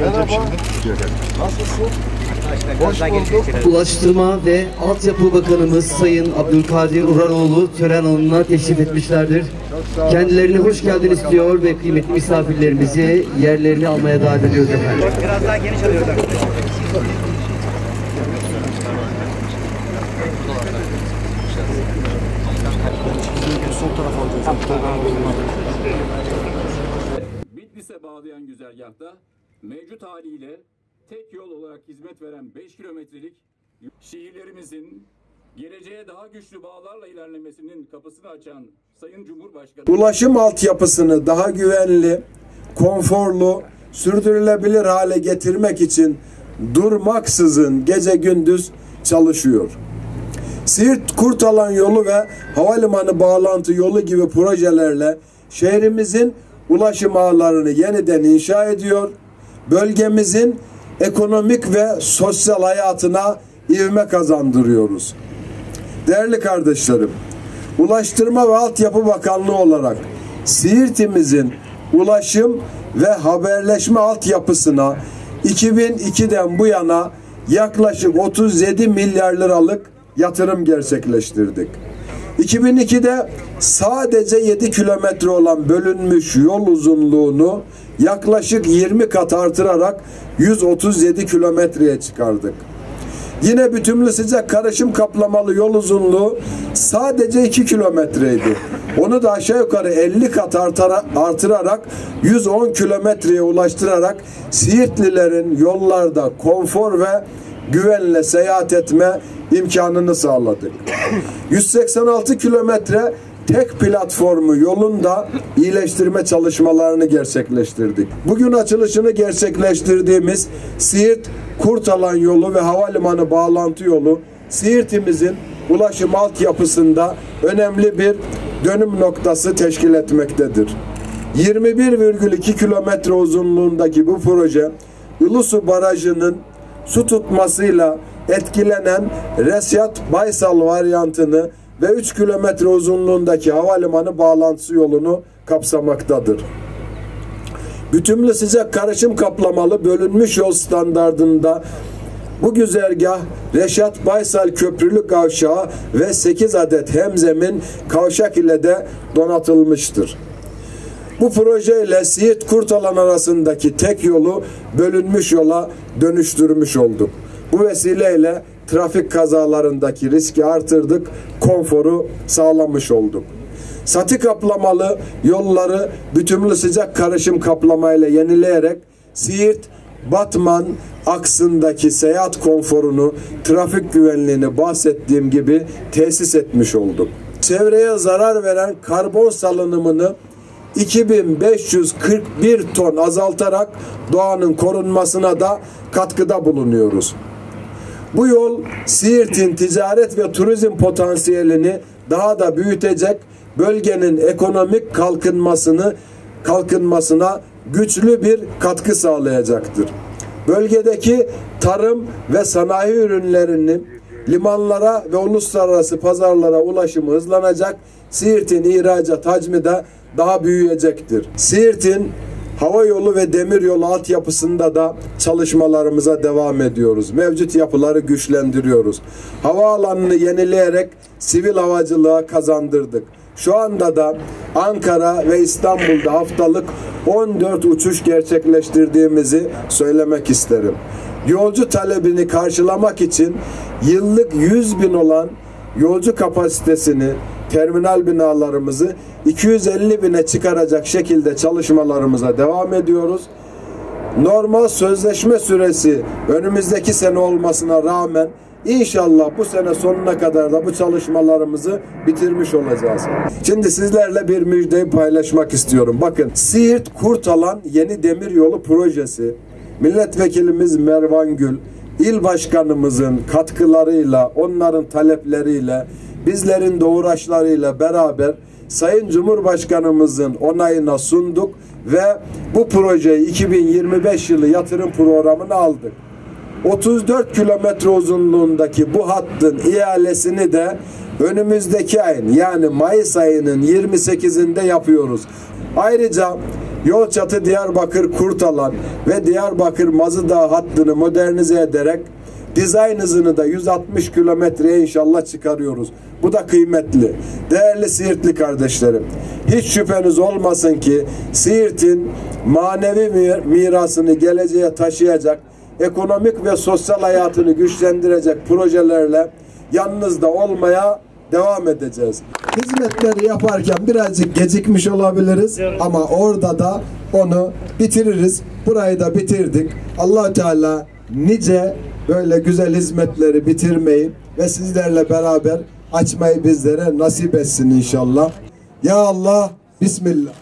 Merhaba. Nasılsın? Hoş bulduk. Ulaştırma ve Altyapı Bakanımız Sayın Abdülkadir Uraroğlu tören alanına teşrif etmişlerdir. Kendilerine hoş geldiniz diyor ve kıymetli misafirlerimizi yerlerini almaya davet ediyoruz efendim. Biraz daha geniş alıyoruz arkadaşlar. Bitlis'e bağlayan güzergahta mevcut haliyle tek yol olarak hizmet veren 5 kilometrelik şehirlerimizin geleceğe daha güçlü bağlarla ilerlemesinin kapısını açan Sayın Cumhurbaşkanı... Ulaşım altyapısını daha güvenli, konforlu, sürdürülebilir hale getirmek için durmaksızın gece gündüz çalışıyor. Siirt-Kurtalan yolu ve havalimanı bağlantı yolu gibi projelerle şehrimizin ulaşım ağlarını yeniden inşa ediyor, bölgemizin ekonomik ve sosyal hayatına ivme kazandırıyoruz. Değerli kardeşlerim, Ulaştırma ve Altyapı Bakanlığı olarak Siirt'imizin ulaşım ve haberleşme altyapısına 2002'den bu yana yaklaşık 37 milyar liralık yatırım gerçekleştirdik. 2002'de sadece 7 kilometre olan bölünmüş yol uzunluğunu yaklaşık 20 kat artırarak 137 kilometreye çıkardık. Yine bütünlü sıcak karışım kaplamalı yol uzunluğu sadece 2 kilometreydi. Onu da aşağı yukarı 50 kat artırarak 110 kilometreye ulaştırarak Siirtlilerin yollarda konfor ve güvenle seyahat etme imkanını sağladık. 186 kilometre tek platformu yolunda iyileştirme çalışmalarını gerçekleştirdik. Bugün açılışını gerçekleştirdiğimiz Siirt-Kurtalan yolu ve havalimanı bağlantı yolu Siirt'imizin ulaşım altyapısında önemli bir dönüm noktası teşkil etmektedir. 21,2 kilometre uzunluğundaki bu proje Ilısu Barajı'nın su tutmasıyla etkilenen Resyat-Baysal varyantını ve 3 kilometre uzunluğundaki havalimanı bağlantısı yolunu kapsamaktadır. Bütünlü sıcak karışım kaplamalı bölünmüş yol standardında bu güzergah Reşat Baysal Köprülü Kavşağı ve 8 adet hemzemin kavşak ile de donatılmıştır. Bu projeyle Siirt-Kurtalan arasındaki tek yolu bölünmüş yola dönüştürmüş olduk. Bu vesileyle trafik kazalarındaki riski artırdık, konforu sağlamış olduk. Satı kaplamalı yolları bütünlü sıcak karışım kaplamayla yenileyerek Siirt-Batman aksındaki seyahat konforunu, trafik güvenliğini bahsettiğim gibi tesis etmiş olduk. Çevreye zarar veren karbon salınımını 2541 ton azaltarak doğanın korunmasına da katkıda bulunuyoruz. Bu yol Siirt'in ticaret ve turizm potansiyelini daha da büyütecek, bölgenin ekonomik kalkınmasına güçlü bir katkı sağlayacaktır. Bölgedeki tarım ve sanayi ürünlerinin limanlara ve uluslararası pazarlara ulaşımı hızlanacak, Siirt'in ihracat hacmi de daha büyüyecektir. Siirt'in hava yolu ve demir yolu altyapısında da çalışmalarımıza devam ediyoruz. Mevcut yapıları güçlendiriyoruz. Havaalanını yenileyerek sivil havacılığa kazandırdık. Şu anda da Ankara ve İstanbul'da haftalık 14 uçuş gerçekleştirdiğimizi söylemek isterim. Yolcu talebini karşılamak için yıllık 100.000 olan yolcu kapasitesini, terminal binalarımızı 250.000'e çıkaracak şekilde çalışmalarımıza devam ediyoruz. Normal sözleşme süresi önümüzdeki sene olmasına rağmen İnşallah bu sene sonuna kadar da bu çalışmalarımızı bitirmiş olacağız. Şimdi sizlerle bir müjdeyi paylaşmak istiyorum. Bakın, Siirt-Kurtalan Yeni Demiryolu projesi milletvekilimiz Mervan Gül, il başkanımızın katkılarıyla, onların talepleriyle, bizlerin de uğraşlarıyla beraber Sayın Cumhurbaşkanımızın onayına sunduk ve bu projeyi 2025 yılı yatırım programına aldık. 34 kilometre uzunluğundaki bu hattın ihalesini de önümüzdeki ayın, yani Mayıs ayının 28'inde yapıyoruz. Ayrıca Yolçatı Diyarbakır Kurtalan ve Diyarbakır Mazıdağ hattını modernize ederek dizayn hızını da 160 kilometreye inşallah çıkarıyoruz. Bu da kıymetli. Değerli Siirtli kardeşlerim, hiç şüpheniz olmasın ki Siirt'in manevi mirasını geleceğe taşıyacak, ekonomik ve sosyal hayatını güçlendirecek projelerle yanınızda olmaya devam edeceğiz. Hizmetleri yaparken birazcık gecikmiş olabiliriz ama orada da onu bitiririz. Burayı da bitirdik. Allah Teala nice böyle güzel hizmetleri bitirmeyi ve sizlerle beraber açmayı bizlere nasip etsin inşallah. Ya Allah, Bismillah.